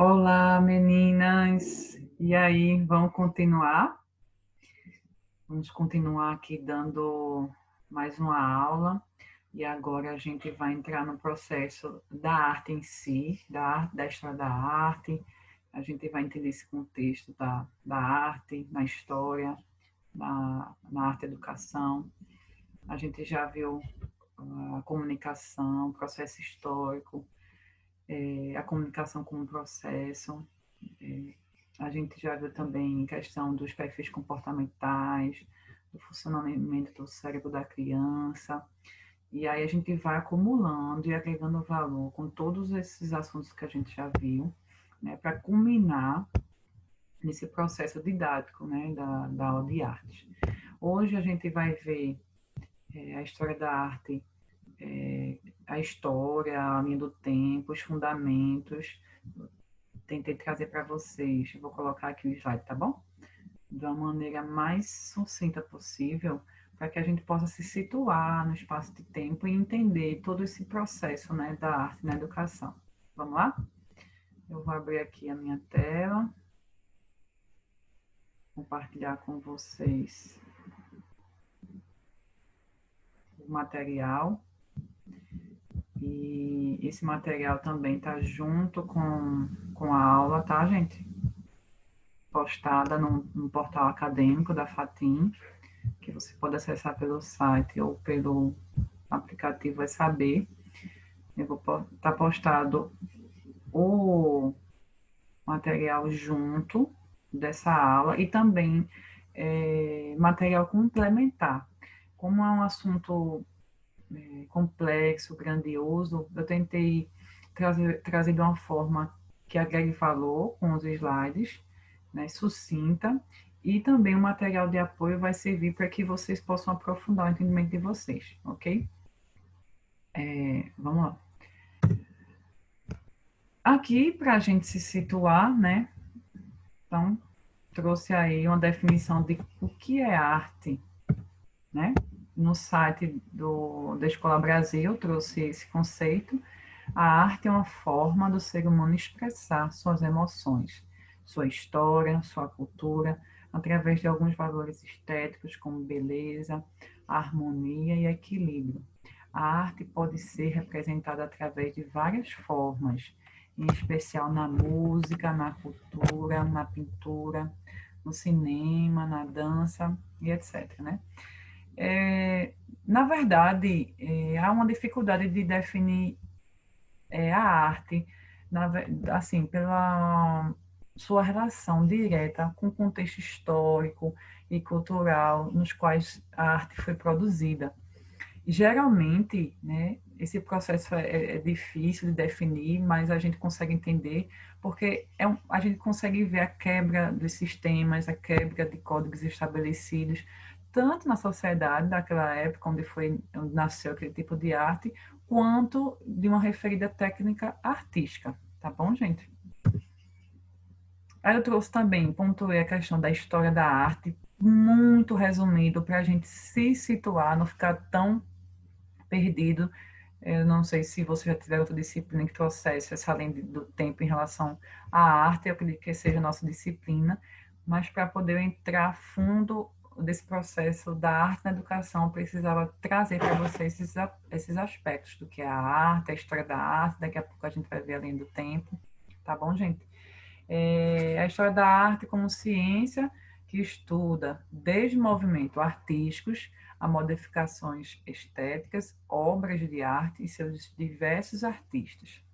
Olá, meninas! E aí, vamos continuar? Vamos continuar aqui dando mais uma aula. E agora a gente vai entrar no processo da arte em si, da história da arte. A gente vai entender esse contexto da arte, na história, na arte-educação. A gente já viu a comunicação, o processo histórico, a comunicação como processo. A gente já viu também questão dos perfis comportamentais, do funcionamento do cérebro da criança. E aí a gente vai acumulando e agregando valor com todos esses assuntos que a gente já viu, né, para culminar nesse processo didático, né, da aula de arte. Hoje a gente vai ver a história da arte, a história, a linha do tempo, os fundamentos. Tentei trazer para vocês, vou colocar aqui o slide, tá bom? De uma maneira mais sucinta possível, para que a gente possa se situar no espaço de tempo e entender todo esse processo, né, da arte na educação. Vamos lá? Eu vou abrir aqui a minha tela, compartilhar com vocês o material. E esse material também está junto com a aula, tá, gente? Postada no portal acadêmico da FATIM, que você pode acessar pelo site ou pelo aplicativo Saber. Eu vou estar postado o material junto dessa aula e também material complementar. Como é um assunto complexo, grandioso, eu tentei trazer de uma forma que agregue valor com os slides, né, sucinta, e também o material de apoio vai servir para que vocês possam aprofundar o entendimento de vocês, ok? Vamos lá. Aqui, para a gente se situar, né? Então, trouxe aí uma definição de o que é arte, né? No site da Escola Brasil, trouxe esse conceito. A arte é uma forma do ser humano expressar suas emoções, sua história, sua cultura, através de alguns valores estéticos, como beleza, harmonia e equilíbrio. A arte pode ser representada através de várias formas, em especial na música, na cultura, na pintura, no cinema, na dança e etc. Né? Na verdade, há uma dificuldade de definir a arte, na, assim, pela sua relação direta com o contexto histórico e cultural nos quais a arte foi produzida. E, geralmente, né, esse processo é difícil de definir, mas a gente consegue entender, porque a gente consegue ver a quebra dos sistemas, a quebra de códigos estabelecidos, tanto na sociedade daquela época, onde nasceu aquele tipo de arte, quanto de uma referida técnica artística. Tá bom, gente? Aí eu trouxe também, pontuei a questão da história da arte, muito resumido, para a gente se situar, não ficar tão perdido. Eu não sei se você já tiver outra disciplina que trouxesse essa além do tempo em relação à arte, eu acredito que seja a nossa disciplina, mas para poder entrar a fundo desse processo da arte na educação, eu precisava trazer para vocês esses aspectos do que é a arte, a história da arte, daqui a pouco a gente vai ver além do tempo, tá bom, gente? A história da arte como ciência que estuda desde movimentos artísticos a modificações estéticas, obras de arte e seus diversos artistas.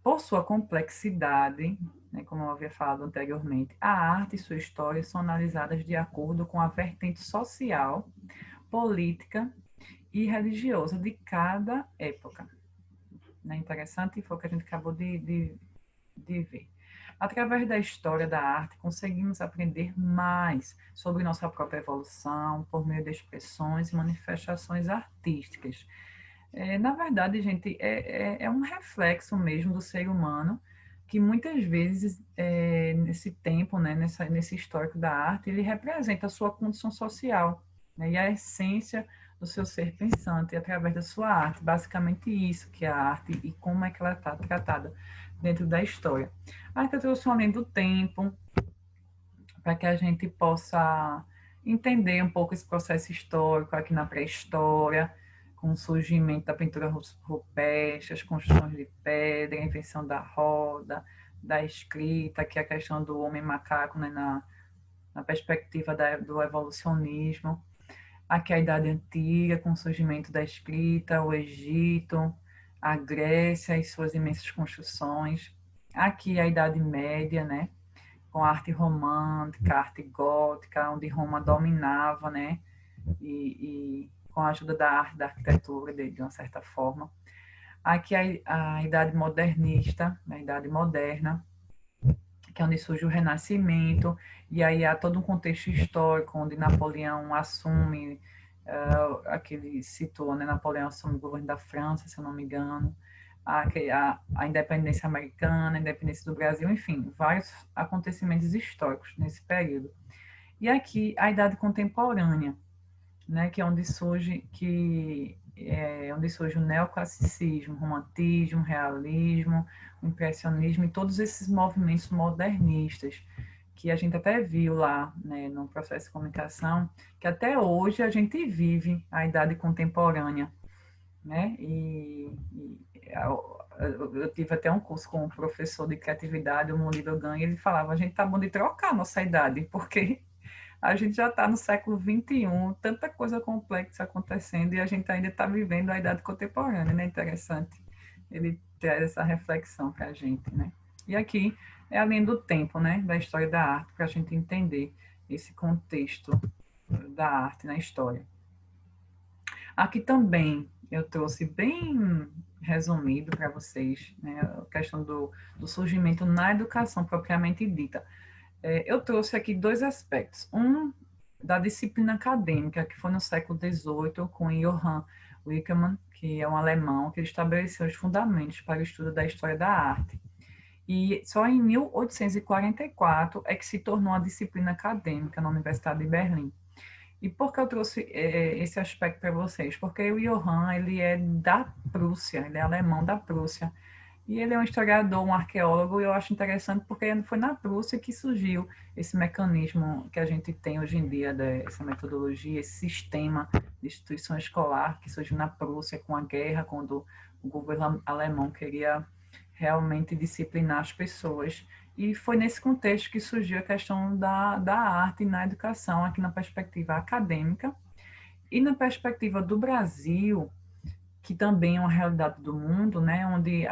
Por sua complexidade, né, como eu havia falado anteriormente, a arte e sua história são analisadas de acordo com a vertente social, política e religiosa de cada época. Né? Interessante foi o que a gente acabou de ver. Através da história da arte, conseguimos aprender mais sobre nossa própria evolução por meio de expressões e manifestações artísticas. Na verdade, gente, é um reflexo mesmo do ser humano que muitas vezes, nesse tempo, né, nesse histórico da arte, ele representa a sua condição social, né, e a essência do seu ser pensante através da sua arte. Basicamente isso que é a arte e como é que ela está tratada dentro da história. Aqui eu trouxe uma linha do tempo, para que a gente possa entender um pouco esse processo histórico aqui na pré-história, com o surgimento da pintura rupestre, as construções de pedra, a invenção da roda, da escrita, que é a questão do homem macaco, né, na perspectiva do evolucionismo. Aqui a Idade Antiga, com o surgimento da escrita, o Egito, a Grécia e suas imensas construções. Aqui a Idade Média, né, com a arte romântica, a arte gótica, onde Roma dominava, né, e com a ajuda da arte, da arquitetura, de uma certa forma. Aqui a Idade Modernista, a Idade Moderna, que é onde surge o Renascimento, e aí há todo um contexto histórico, onde Napoleão assume, aquele citou, né, Napoleão assume o governo da França, se eu não me engano, a independência americana, a independência do Brasil, enfim, vários acontecimentos históricos nesse período. E aqui a Idade Contemporânea, né, que é onde surge o neoclassicismo, o romantismo, o realismo, o impressionismo e todos esses movimentos modernistas que a gente até viu lá, né, no processo de comunicação, que até hoje a gente vive a idade contemporânea, né? Eu tive até um curso com um professor de criatividade, o Murilo Ganha, e ele falava, a gente tá bom de trocar a nossa idade, porque a gente já está no século XXI, tanta coisa complexa acontecendo e a gente ainda está vivendo a idade contemporânea, né? Interessante. Ele traz essa reflexão para a gente, né? E aqui é a linha do tempo, né? Da história da arte, para a gente entender esse contexto da arte na história. Aqui também eu trouxe bem resumido para vocês, né? A questão do surgimento na educação propriamente dita. Eu trouxe aqui dois aspectos. Um, da disciplina acadêmica, que foi no século XVIII, com Johann Winckelmann, que é um alemão, que ele estabeleceu os fundamentos para o estudo da história da arte. E só em 1844 é que se tornou a disciplina acadêmica na Universidade de Berlim. E por que eu trouxe esse aspecto para vocês? Porque o Johann, ele é da Prússia, ele é alemão da Prússia. E ele é um historiador, um arqueólogo, e eu acho interessante porque foi na Prússia que surgiu esse mecanismo que a gente tem hoje em dia, essa metodologia, esse sistema de instituição escolar que surgiu na Prússia com a guerra, quando o governo alemão queria realmente disciplinar as pessoas. E foi nesse contexto que surgiu a questão da arte na educação, aqui na perspectiva acadêmica. E na perspectiva do Brasil, que também é uma realidade do mundo, né, onde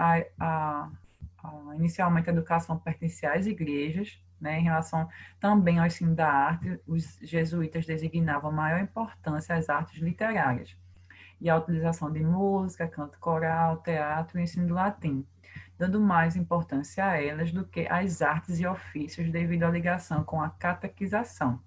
inicialmente a educação pertencia às igrejas, né, em relação também ao ensino da arte, os jesuítas designavam maior importância às artes literárias e à utilização de música, canto coral, teatro e ensino do latim, dando mais importância a elas do que às artes e ofícios devido à ligação com a catequização.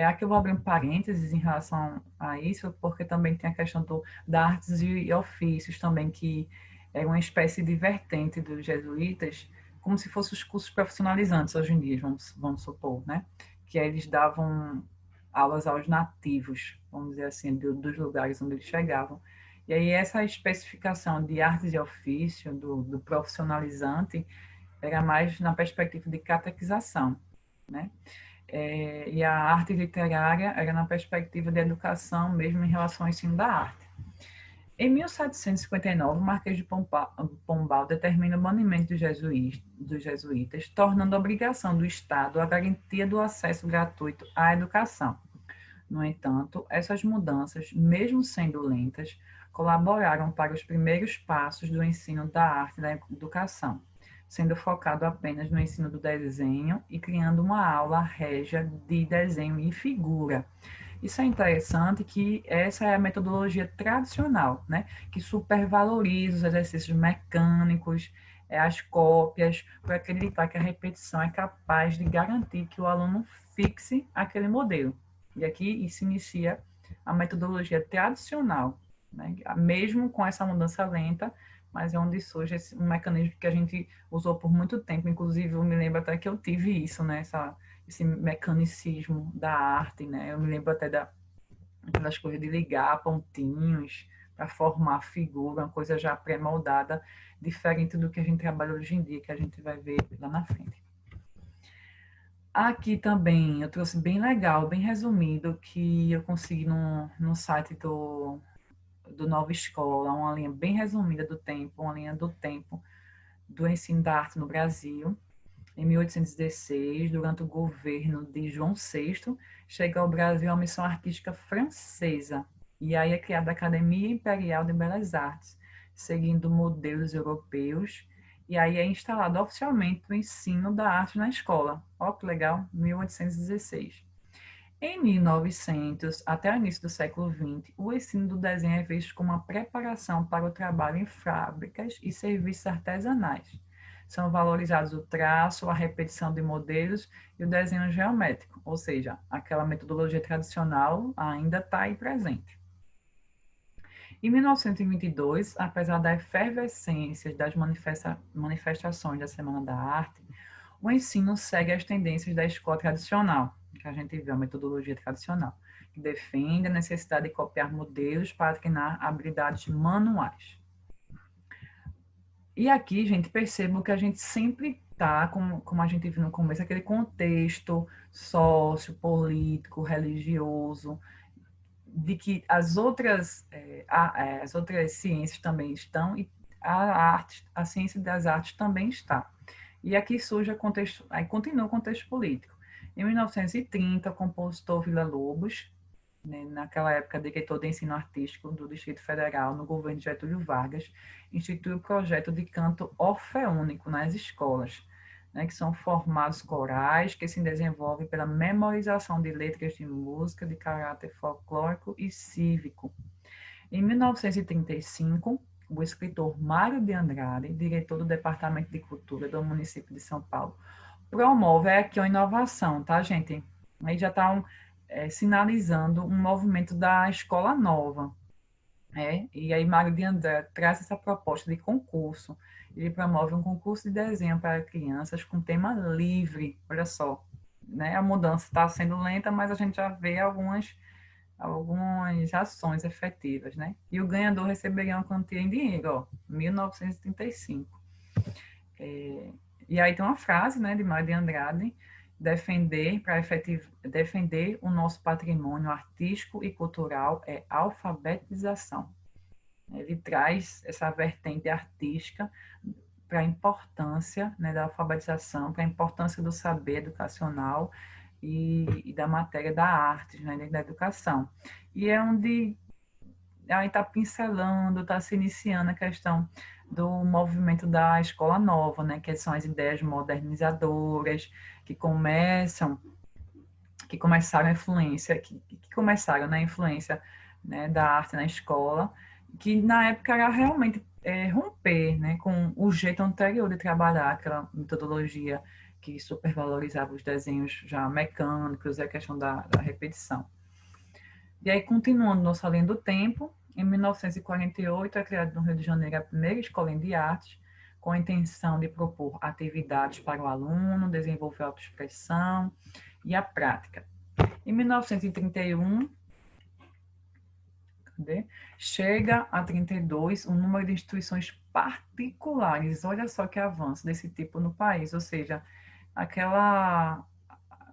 Aqui eu vou abrir um parênteses em relação a isso, porque também tem a questão da artes e ofícios também, que é uma espécie de vertente dos jesuítas, como se fossem os cursos profissionalizantes hoje em dia, vamos supor, né? Que eles davam aulas aos nativos, vamos dizer assim, dos lugares onde eles chegavam. E aí essa especificação de artes e ofício, do profissionalizante, era mais na perspectiva de catequização, né? E a arte literária era na perspectiva de educação, mesmo em relação ao ensino da arte. Em 1759, o Marquês de Pombal determina o banimento dos jesuítas, tornando obrigação do Estado a garantia do acesso gratuito à educação. No entanto, essas mudanças, mesmo sendo lentas, colaboraram para os primeiros passos do ensino da arte e da educação, sendo focado apenas no ensino do desenho e criando uma aula régia de desenho e figura. Isso é interessante, que essa é a metodologia tradicional, né? Que supervaloriza os exercícios mecânicos, as cópias, para acreditar que a repetição é capaz de garantir que o aluno fixe aquele modelo. E aqui se inicia a metodologia tradicional, né? Mesmo com essa mudança lenta, mas é onde surge um mecanismo que a gente usou por muito tempo. Inclusive, eu me lembro até que eu tive isso, né? Esse mecanicismo da arte, né? Eu me lembro até aquelas coisas de ligar pontinhos para formar figura, uma coisa já pré-moldada, diferente do que a gente trabalha hoje em dia, que a gente vai ver lá na frente. Aqui também eu trouxe bem legal, bem resumido, que eu consegui no site do Nova Escola, uma linha bem resumida do tempo, uma linha do tempo do ensino da arte no Brasil. Em 1816, durante o governo de João VI, chega ao Brasil a missão artística francesa, e aí é criada a Academia Imperial de Belas Artes, seguindo modelos europeus, e aí é instalado oficialmente o ensino da arte na escola. Ó, que legal, 1816. Em 1900, até o início do século XX, o ensino do desenho é visto como uma preparação para o trabalho em fábricas e serviços artesanais. São valorizados o traço, a repetição de modelos e o desenho geométrico, ou seja, aquela metodologia tradicional ainda está aí presente. Em 1922, apesar da efervescência das manifestações da Semana da Arte, o ensino segue as tendências da escola tradicional, que a gente vê, a metodologia tradicional, que defende a necessidade de copiar modelos para treinar habilidades manuais. E aqui, gente, percebam que a gente sempre está, como a gente viu no começo, aquele contexto sociopolítico, religioso, de que as outras ciências também estão e a ciência das artes também está. E aqui surge aí continua o contexto político. Em 1930, o compositor Villa-Lobos, né, naquela época diretor de ensino artístico do Distrito Federal, no governo de Getúlio Vargas, institui o projeto de canto orfeônico nas escolas, né, que são formados corais que se desenvolvem pela memorização de letras de música de caráter folclórico e cívico. Em 1935, o escritor Mário de Andrade, diretor do Departamento de Cultura do município de São Paulo, promove aqui uma inovação, tá, gente? Aí já está sinalizando um movimento da escola nova. E aí Mário de Andrade traz essa proposta de concurso. Ele promove um concurso de desenho para crianças com tema livre. Olha só, né? A mudança está sendo lenta, mas a gente já vê algumas ações efetivas, né? E o ganhador receberia uma quantia em dinheiro, ó, 1935. E aí tem uma frase, né, de Mário de Andrade: defender o nosso patrimônio artístico e cultural é alfabetização. Ele traz essa vertente artística para a importância, né, da alfabetização, para a importância do saber educacional e da matéria da arte, né, da educação. E é onde aí está pincelando, está se iniciando a questão do movimento da escola nova, né, que são as ideias modernizadoras que começaram a influência, que começaram na influência, né, da arte na escola, que na época era realmente romper, né, com o jeito anterior de trabalhar, aquela metodologia que supervalorizava os desenhos já mecânicos e a questão da repetição. E aí, continuando nossa linha do tempo, em 1948 é criada no Rio de Janeiro a primeira escola de artes, com a intenção de propor atividades para o aluno, desenvolver a autoexpressão e a prática. Em 1931, chega a 32 o número de instituições particulares. Olha só que avanço desse tipo no país, ou seja,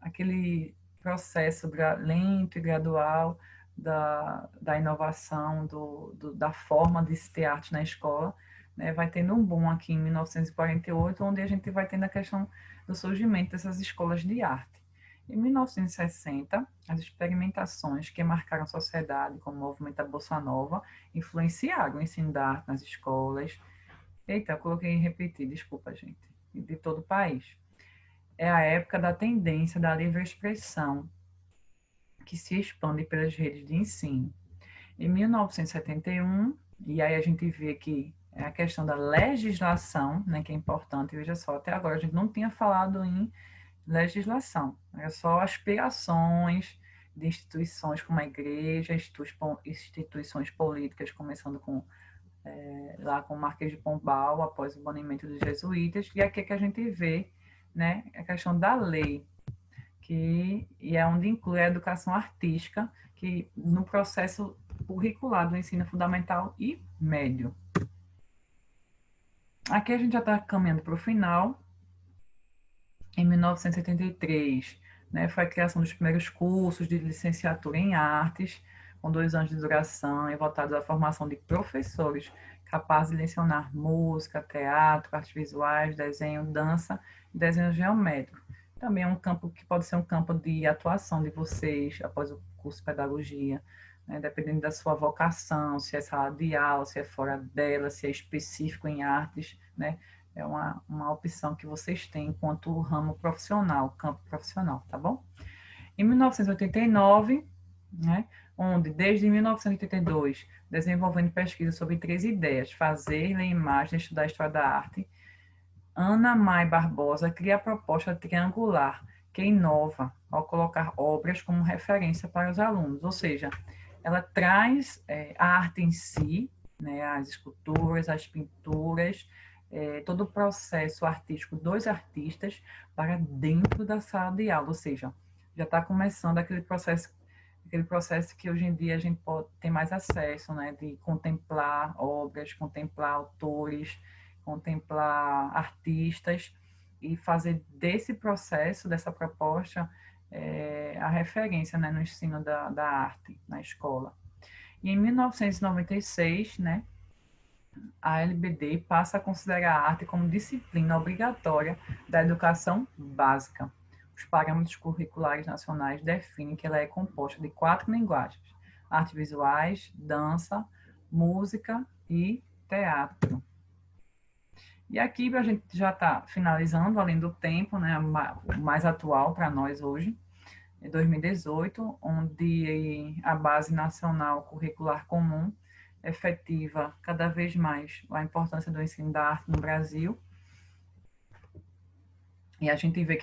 aquele processo lento e gradual da inovação, da forma de se ter arte na escola, né, vai tendo um boom aqui em 1948, onde a gente vai tendo a questão do surgimento dessas escolas de arte. Em 1960, as experimentações que marcaram a sociedade, como o movimento da Bossa Nova, influenciaram o ensino da arte nas escolas. Eita, eu coloquei em repetir, desculpa, gente, de todo o país. É a época da tendência da livre expressão, que se expande pelas redes de ensino. Em 1971, e aí a gente vê que é a questão da legislação, né, que é importante, veja só, até agora a gente não tinha falado em legislação, era só aspirações de instituições como a igreja, instituições políticas, começando lá com o Marquês de Pombal, após o banimento dos jesuítas, e aqui é que a gente vê, né, a questão da lei, e é onde inclui a educação artística, que no processo curricular do ensino fundamental e médio. Aqui a gente já está caminhando para o final. Em 1973, né, foi a criação dos primeiros cursos de licenciatura em artes, com 2 anos de duração e voltados à formação de professores capazes de lecionar música, teatro, artes visuais, desenho, dança e desenho geométrico. Também é um campo que pode ser um campo de atuação de vocês após o curso de pedagogia, né, dependendo da sua vocação, se é sala de aula, se é fora dela, se é específico em artes, né? É uma opção que vocês têm enquanto ramo profissional, campo profissional, tá bom? Em 1989, né, onde desde 1982, desenvolvendo pesquisa sobre 3 ideias, fazer, ler imagens, estudar a história da arte, Ana Mai Barbosa cria a proposta triangular, que inova ao colocar obras como referência para os alunos, ou seja, ela traz a arte em si, né, as esculturas, as pinturas, todo o processo artístico dos artistas para dentro da sala de aula, ou seja, já está começando aquele processo que hoje em dia a gente pode ter mais acesso, né, de contemplar obras, contemplar autores, contemplar artistas e fazer desse processo, dessa proposta, a referência, né, no ensino da arte na escola. E em 1996, né, a LBD passa a considerar a arte como disciplina obrigatória da educação básica. Os parâmetros curriculares nacionais definem que ela é composta de 4 linguagens: artes visuais, dança, música e teatro. E aqui a gente já está finalizando, além do tempo, né, o mais atual para nós hoje, em 2018, onde a Base Nacional Curricular Comum efetiva cada vez mais a importância do ensino da arte no Brasil. E a gente vê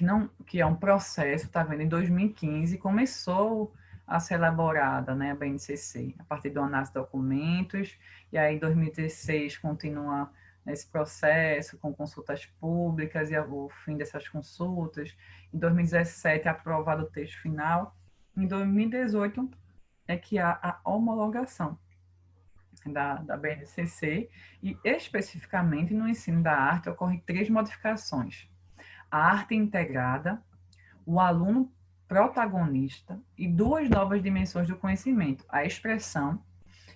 que é um processo, tá vendo? Em 2015 começou a ser elaborada, né, a BNCC, a partir do análise de documentos, e aí em 2016 continua nesse processo com consultas públicas e o fim dessas consultas. Em 2017 é aprovado o texto final. Em 2018 é que há a homologação da BNCC, e especificamente no ensino da arte ocorrem 3 modificações: a arte integrada, o aluno protagonista e 2 novas dimensões do conhecimento: a expressão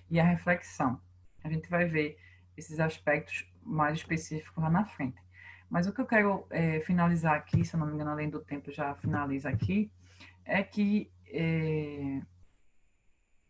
e a reflexão. A gente vai ver esses aspectos mais específicos lá na frente. Mas o que eu quero finalizar aqui, se eu não me engano, além do tempo já finaliza aqui, é que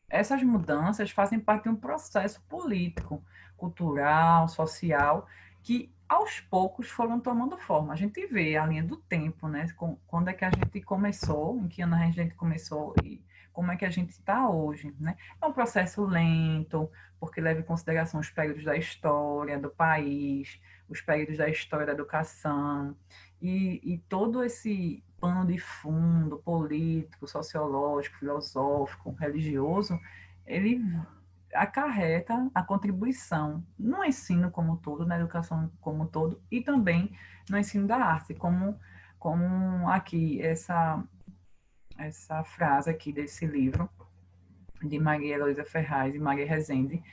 essas mudanças fazem parte de um processo político, cultural, social, que aos poucos foram tomando forma. A gente vê a linha do tempo, né? Quando é que a gente começou, em que ano a gente começou e como é que a gente está hoje, né? É um processo lento, porque leva em consideração os períodos da história do país, os períodos da história da educação, e todo esse pano de fundo político, sociológico, filosófico, religioso, ele acarreta a contribuição no ensino como um todo, na educação como um todo, e também no ensino da arte, como aqui essa frase aqui desse livro, de Maria Heloísa Ferraz e Maria Rezende,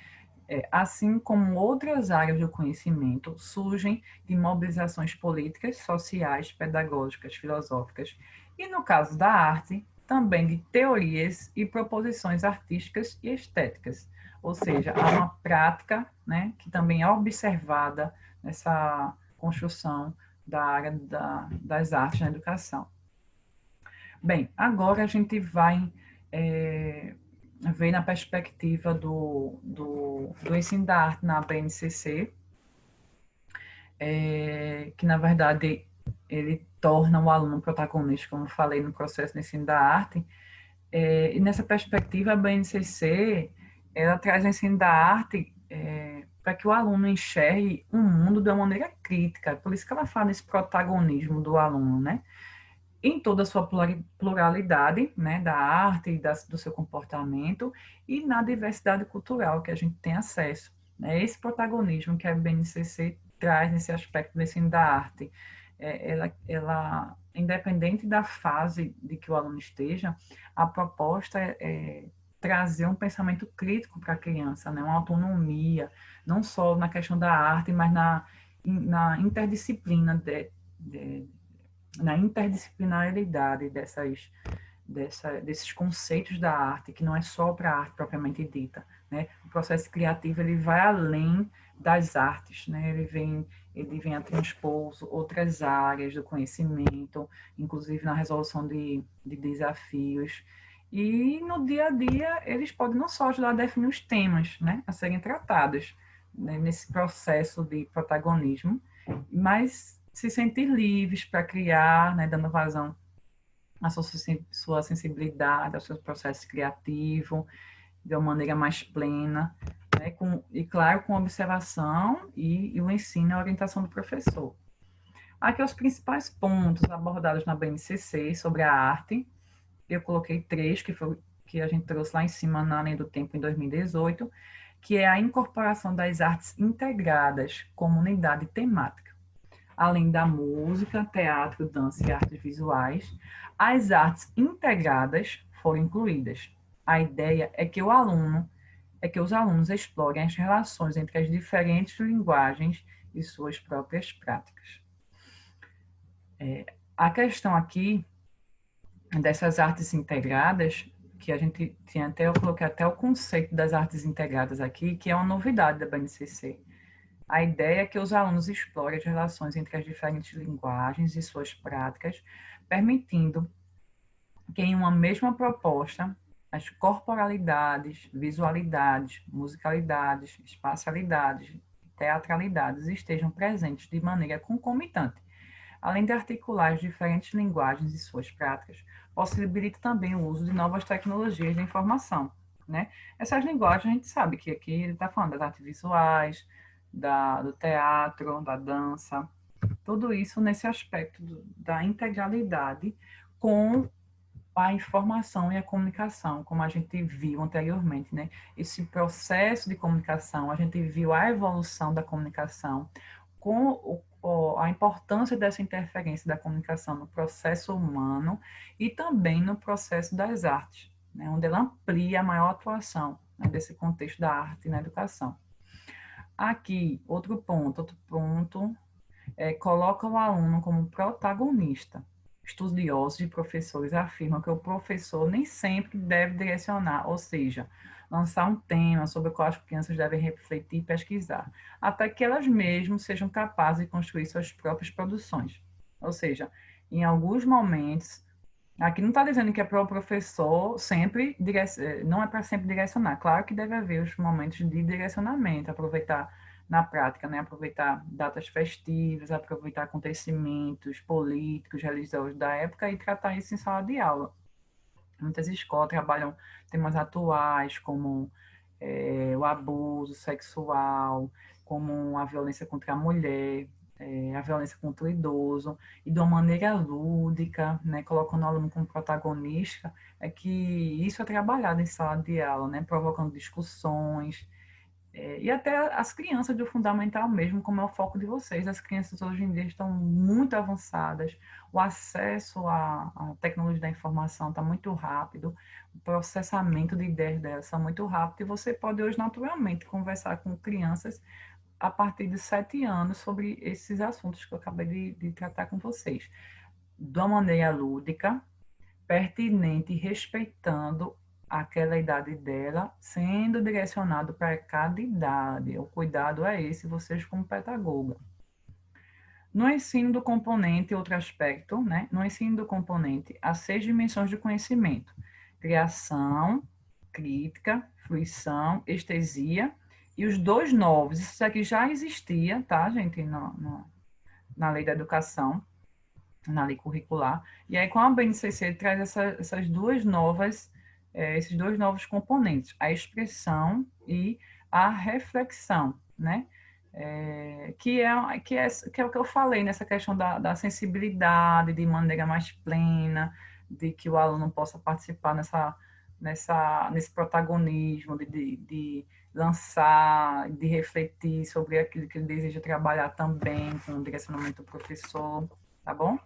assim como outras áreas do conhecimento, surgem de mobilizações políticas, sociais, pedagógicas, filosóficas, e no caso da arte, também de teorias e proposições artísticas e estéticas. Ou seja, há uma prática, né, que também é observada nessa construção da área das artes na educação. Bem, agora a gente vai ver na perspectiva do ensino da arte na BNCC, que na verdade ele torna o aluno protagonista, como eu falei, no processo de ensino da arte, e nessa perspectiva a BNCC ela traz o ensino da arte para que o aluno enxergue o mundo de uma maneira crítica, por isso que ela fala desse protagonismo do aluno, né? Em toda a sua pluralidade, né, da arte e do seu comportamento, e na diversidade cultural que a gente tem acesso. Né? Esse protagonismo que a BNCC traz nesse aspecto do ensino da arte, independente da fase de que o aluno esteja, a proposta é trazer um pensamento crítico para a criança, né? Uma autonomia, não só na questão da arte, mas na interdisciplina, na interdisciplinaridade desses conceitos da arte, que não é só para a arte propriamente dita, né? O processo criativo ele vai além das artes, né? Ele vem a transpor outras áreas do conhecimento, inclusive na resolução de desafios. E no dia a dia eles podem não só ajudar a definir os temas, né, a serem tratados, né, nesse processo de protagonismo, mas se sentir livres para criar, né, dando vazão à sua sensibilidade, ao seu processo criativo, de uma maneira mais plena, né, e claro, com observação e o ensino e a orientação do professor. Aqui os principais pontos abordados na BNCC sobre a arte, eu coloquei 3, que foi que a gente trouxe lá em cima na Linha do Tempo em 2018, que é a incorporação das artes integradas como unidade temática. Além da música, teatro, dança e artes visuais, as artes integradas foram incluídas. A ideia é que os alunos explorem as relações entre as diferentes linguagens e suas próprias práticas. A questão aqui dessas artes integradas, que a gente tinha até, eu coloquei até o conceito das artes integradas aqui, que é uma novidade da BNCC. A ideia é que os alunos explorem as relações entre as diferentes linguagens e suas práticas, permitindo que em uma mesma proposta as corporalidades, visualidades, musicalidades, espacialidades, teatralidades estejam presentes de maneira concomitante. Além de articular as diferentes linguagens e suas práticas, possibilita também o uso de novas tecnologias da informação, né? Essas linguagens a gente sabe que aqui ele está falando das artes visuais, do teatro, da dança, tudo isso nesse aspecto da integralidade com a informação e a comunicação, como a gente viu anteriormente, né? Esse processo de comunicação, a gente viu a evolução da comunicação, com a importância dessa interferência da comunicação no processo humano e também no processo das artes, né? Onde ela amplia a maior atuação, né, desse contexto da arte na educação. Aqui, outro ponto coloca o aluno como protagonista. Estudiosos e professores afirmam que o professor nem sempre deve direcionar, ou seja, lançar um tema sobre o qual as crianças devem refletir e pesquisar, até que elas mesmas sejam capazes de construir suas próprias produções. Ou seja, em alguns momentos, aqui não está dizendo que é para o professor sempre, não é para sempre direcionar. Claro que deve haver os momentos de direcionamento, aproveitar na prática, né? Aproveitar datas festivas, aproveitar acontecimentos políticos, religiosos da época e tratar isso em sala de aula. Muitas escolas trabalham temas atuais, como o abuso sexual, como a violência contra a mulher, a violência contra o idoso, e de uma maneira lúdica, né, colocando o aluno como protagonista, é que isso é trabalhado em sala de aula, né, provocando discussões, e até as crianças do fundamental mesmo, como é o foco de vocês. As crianças hoje em dia estão muito avançadas, o acesso à tecnologia da informação está muito rápido, o processamento de ideias delas está muito rápido, e você pode hoje naturalmente conversar com crianças a partir de 7 anos sobre esses assuntos que eu acabei de tratar com vocês, de uma maneira lúdica, pertinente e respeitando aquela idade dela, sendo direcionado para cada idade. O cuidado é esse, vocês como pedagoga. No ensino do componente, outro aspecto, né? No ensino do componente, há 6 dimensões de conhecimento: criação, crítica, fruição, estesia e os 2 novos. Isso aqui já existia, tá, gente, na lei da educação, na lei curricular. E aí, com a BNCC, traz essas duas novas, esses 2 novos componentes, a expressão e a reflexão, né? Que é o que eu falei nessa questão da sensibilidade, de maneira mais plena, de que o aluno possa participar nesse protagonismo, de lançar, de refletir sobre aquilo que ele deseja trabalhar também, com o direcionamento do professor. tá bom?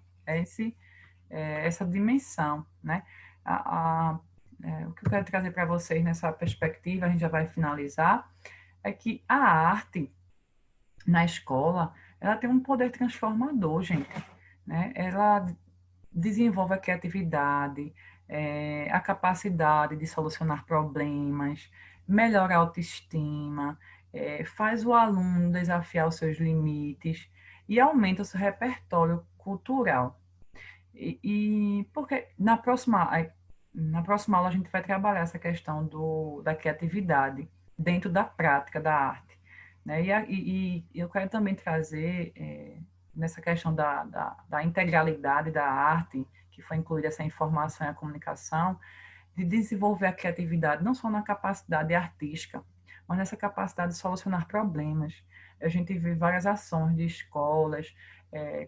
Essa dimensão, né? O que eu quero trazer para vocês nessa perspectiva, a gente já vai finalizar, é que a arte na escola, ela tem um poder transformador, gente, né? Ela desenvolve a criatividade, a capacidade de solucionar problemas, melhora a autoestima, faz o aluno desafiar os seus limites e aumenta o seu repertório cultural. Porque na próxima aula a gente vai trabalhar essa questão da criatividade dentro da prática da arte. Né? E eu quero também trazer, nessa questão da integralidade da arte, que foi incluída essa informação e a comunicação, de desenvolver a criatividade não só na capacidade artística, mas nessa capacidade de solucionar problemas. A gente vê várias ações de escolas,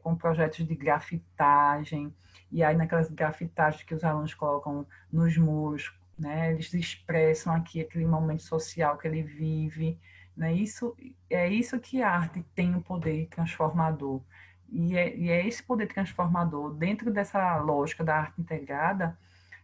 com projetos de grafitagem, e aí naquelas grafitagens que os alunos colocam nos muros, né, eles expressam aqui aquele momento social que ele vive, né, é isso que a arte tem um poder transformador. E é esse poder transformador, dentro dessa lógica da arte integrada,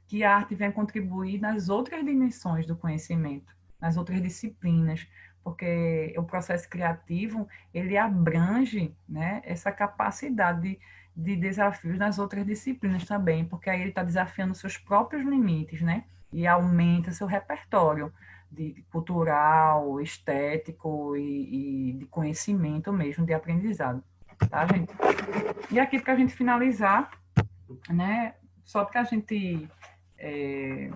que a arte vem contribuir nas outras dimensões do conhecimento, nas outras disciplinas, porque o processo criativo, ele abrange, né, essa capacidade de desafios nas outras disciplinas também, porque aí ele está desafiando seus próprios limites, né, e aumenta seu repertório cultural, estético e de conhecimento mesmo, de aprendizado, tá, gente? E aqui, para a gente finalizar, né, só para a gente é,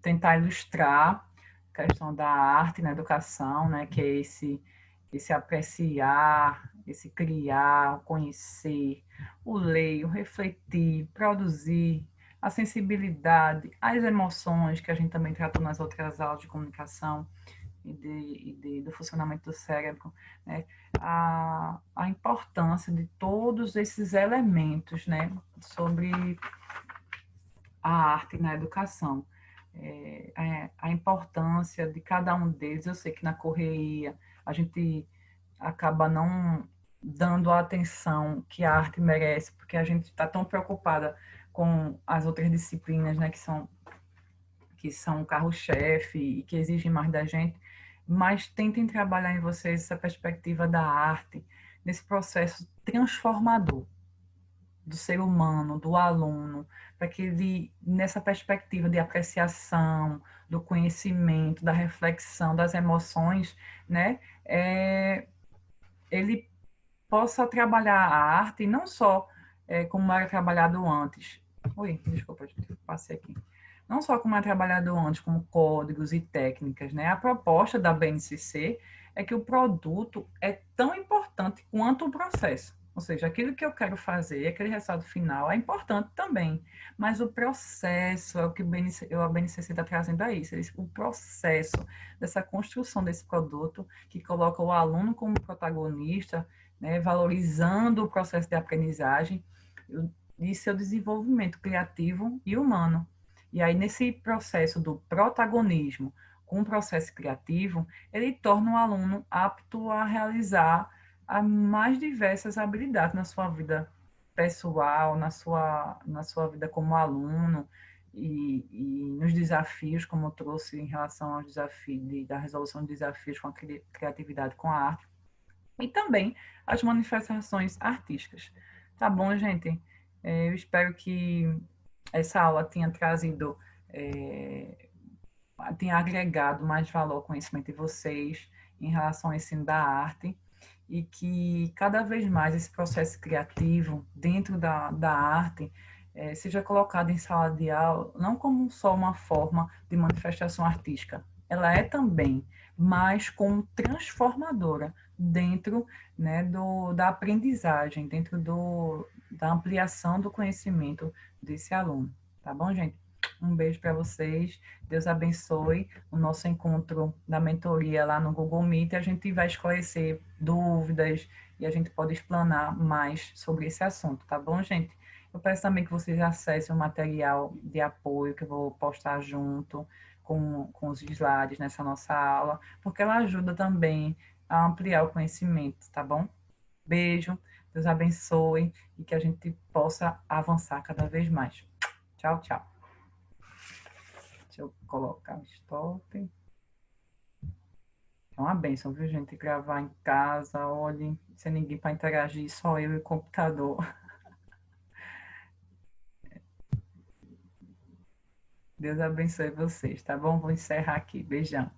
tentar ilustrar a questão da arte na educação, né, que é esse apreciar, esse criar, conhecer, o ler, o refletir, produzir, a sensibilidade, as emoções, que a gente também tratou nas outras aulas de comunicação do funcionamento do cérebro, né? A importância de todos esses elementos, né, sobre a arte na educação. A importância de cada um deles, eu sei que na correria a gente acaba não dando a atenção que a arte merece, porque a gente está tão preocupada com as outras disciplinas, né, que são o carro-chefe e que exigem mais da gente, mas tentem trabalhar em vocês essa perspectiva da arte, nesse processo transformador do ser humano, do aluno, para que ele, nessa perspectiva de apreciação, do conhecimento, da reflexão, das emoções, né, ele possa trabalhar a arte não só como era trabalhado antes. Oi, desculpa, passei aqui. Não só como é trabalhado antes, como códigos e técnicas, né? A proposta da BNCC é que o produto é tão importante quanto o processo. Ou seja, aquilo que eu quero fazer, aquele resultado final, é importante também. Mas o processo é o que a BNCC está trazendo a isso. O processo dessa construção desse produto, que coloca o aluno como protagonista, né, valorizando o processo de aprendizagem e seu desenvolvimento criativo e humano. E aí, nesse processo do protagonismo com o processo criativo, ele torna o aluno apto a realizar as mais diversas habilidades na sua vida pessoal, na sua vida como aluno, e nos desafios, como eu trouxe em relação aos desafios da resolução de desafios com a criatividade, com a arte, e também as manifestações artísticas. Tá bom, gente? Eu espero que essa aula tenha trazido, tenha agregado mais valor ao conhecimento de vocês em relação ao ensino da arte, e que cada vez mais esse processo criativo dentro da arte seja colocado em sala de aula não como só uma forma de manifestação artística, ela é também, mas como transformadora dentro, né, da aprendizagem, dentro da ampliação do conhecimento desse aluno. Tá bom, gente? Um beijo para vocês. Deus abençoe o nosso encontro da mentoria lá no Google Meet. A gente vai esclarecer dúvidas e a gente pode explanar mais sobre esse assunto, tá bom, gente? Eu peço também que vocês acessem o material de apoio que eu vou postar junto com os slides nessa nossa aula, porque ela ajuda também a ampliar o conhecimento, tá bom? Beijo, Deus abençoe e que a gente possa avançar cada vez mais. Tchau, tchau. Deixa eu colocar o stop. É uma bênção, viu, gente? Gravar em casa, olhem, sem ninguém para interagir, só eu e o computador. Deus abençoe vocês, tá bom? Vou encerrar aqui. Beijão.